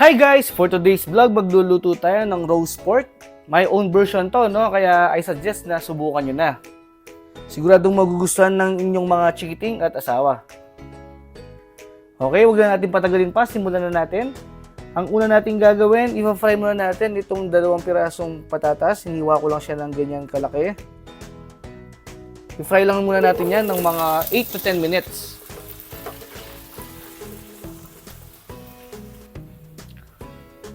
Hi guys! For today's vlog, magluluto tayo ng roast pork. My own version to, no? Kaya I suggest na subukan nyo na. Siguradong magugustuhan ng inyong mga chikiting at asawa. Okay, huwag na natin patagalin pa. Simulan na natin. Ang una natin gagawin, i-fry muna natin itong 2 pirasong patatas. Hiniwa ko lang siya ng ganyan kalaki. I-fry lang muna natin yan ng mga 8 to 10 minutes.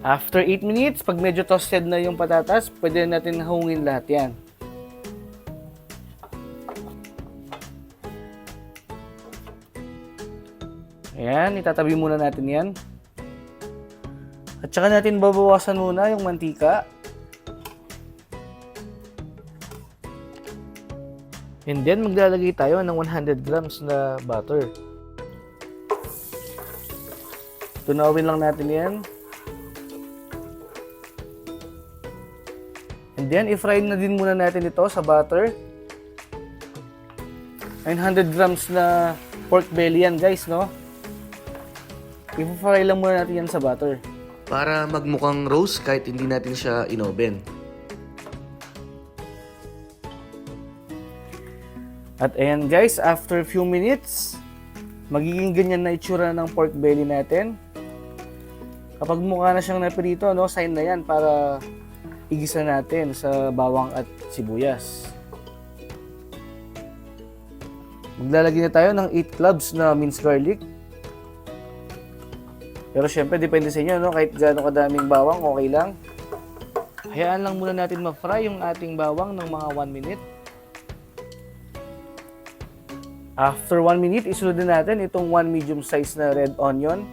After 8 minutes, pag medyo toasted na yung patatas, pwede natin hungin lahat yan. Ayan, itatabi muna natin yan. At saka natin babawasan muna yung mantika. And then, maglalagay tayo ng 100 grams na butter. Tunawin lang natin yan. And then, i-fry na din muna natin ito sa butter. 900 grams na pork belly yan, guys, no? I-fry lang muna natin yan sa butter. Para magmukhang roast kahit hindi natin siya inoven. At ayan, guys, after few minutes, magiging ganyan na itsura ng pork belly natin. Kapag mukha na siyang naprito, no, sign na yan para igisa natin sa bawang at sibuyas. Maglalagay na tayo ng 8 cloves na minced garlic. Pero syempre, depende sa inyo, no? Kahit gaano kadaming bawang, okay lang. Hayaan lang muna natin ma-fry yung ating bawang ng mga 1 minute. After 1 minute, isunod na natin itong 1 medium size na red onion.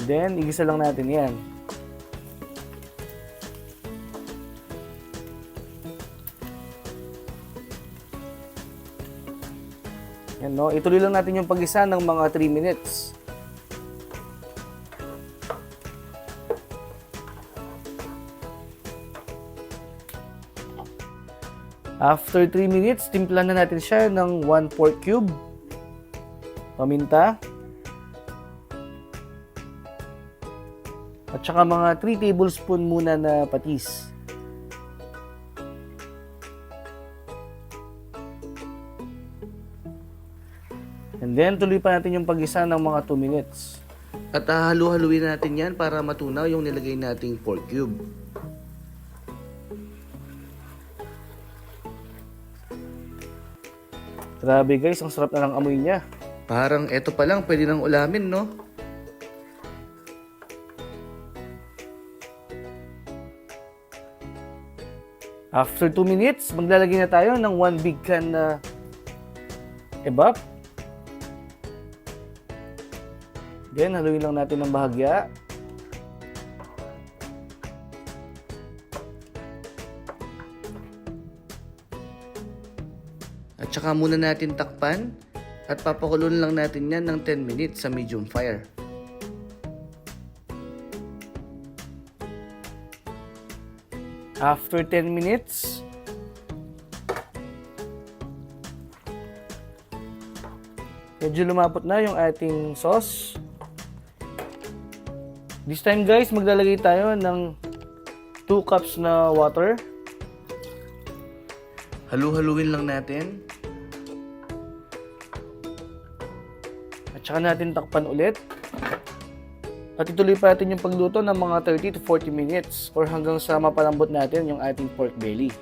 Then, igisa lang natin yan. Yan, no? Ituloy lang natin yung pag-isa ng mga 3 minutes. After 3 minutes, timplan na natin siya ng 1 pork cube, paminta, at saka mga 3 tablespoon muna na patis. And then, tuloy pa natin yung pag-isa ng mga 2 minutes. At halu-haluin natin yan para matunaw yung nilagay nating pork cube. Grabe guys, ang sarap na ng amoy niya. Parang eto pa lang pwede nang ulamin, no? After 2 minutes, maglalagay na tayo ng 1 big can na kebab. Then, haluin lang natin ng bahagya. At saka muna natin takpan at papakulun lang natin yan ng 10 minutes sa medium fire. After 10 minutes, medyo lumapot na yung ating sauce. This time guys, maglalagay tayo ng 2 cups na water. Halu-haluin lang natin. At saka natin takpan ulit. At ituloy pa natin yung pagluto ng mga 30 to 40 minutes or hanggang sa mapalambot natin yung ating pork belly.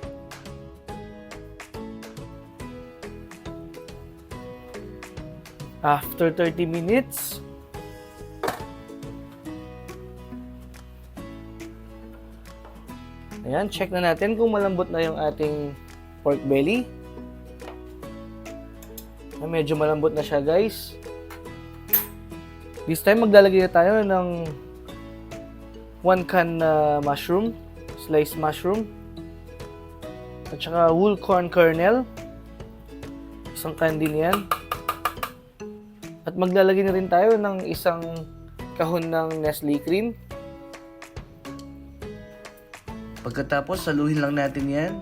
After 30 minutes, ayan, check na natin kung malambot na yung ating pork belly. Medyo malambot na siya guys. This time, maglalagay na tayo ng 1 can na mushroom, sliced mushroom, at saka whole corn kernel, isang can din yan. At maglalagay na rin tayo ng isang kahon ng Nestle cream. Pagkatapos, saluhin lang natin yan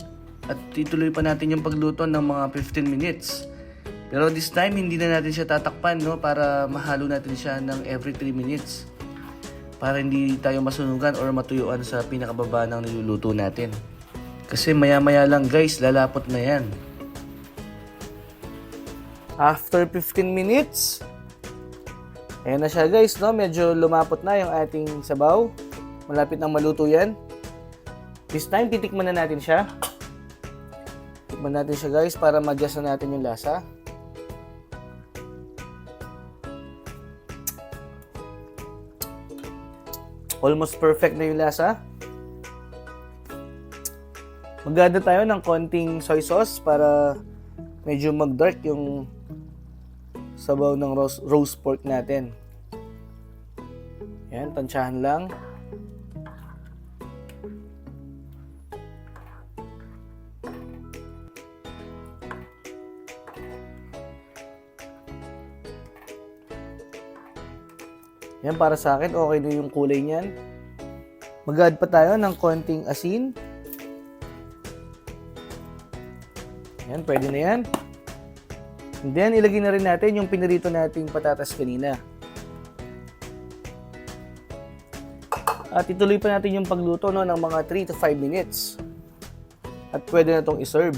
at ituloy pa natin yung pagluto ng mga 15 minutes. Pero this time, hindi na natin siya tatakpan, no? Para mahalo natin siya ng every 3 minutes. Para hindi tayo masunugan or matuyuan sa pinakababa ng niluluto natin. Kasi maya-maya lang guys, lalapot na yan. After 15 minutes, ayan na siya guys, no? Medyo lumapot na yung ating sabaw. Malapit nang maluto yan. This time, titikman na natin siya. Tikman natin siya guys para ma-adjust na natin yung lasa. Almost perfect na yung lasa. Mag-add tayo ng konting soy sauce para medyo mag-dark yung sabaw ng roast pork natin. Yan, tansyahan lang. Yan, para sa akin, okay na yung kulay niyan. Mag-add pa tayo ng konting asin. Yan, pwede na yan. And then, ilagay na rin natin yung pinirito nating patatas kanina. At ituloy pa natin yung pagluto no, ng mga 3 to 5 minutes. At pwede na itong iserve.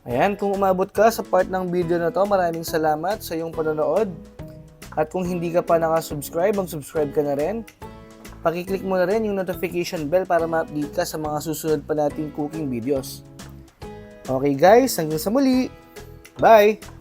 Ayan, kung umabot ka sa part ng video na to, maraming salamat sa iyong panonood. At kung hindi ka pa nakasubscribe, mag-subscribe ka na rin. Pakiclick mo na rin yung notification bell para ma-update ka sa mga susunod pa nating cooking videos. Okay guys, hanggang sa muli. Bye!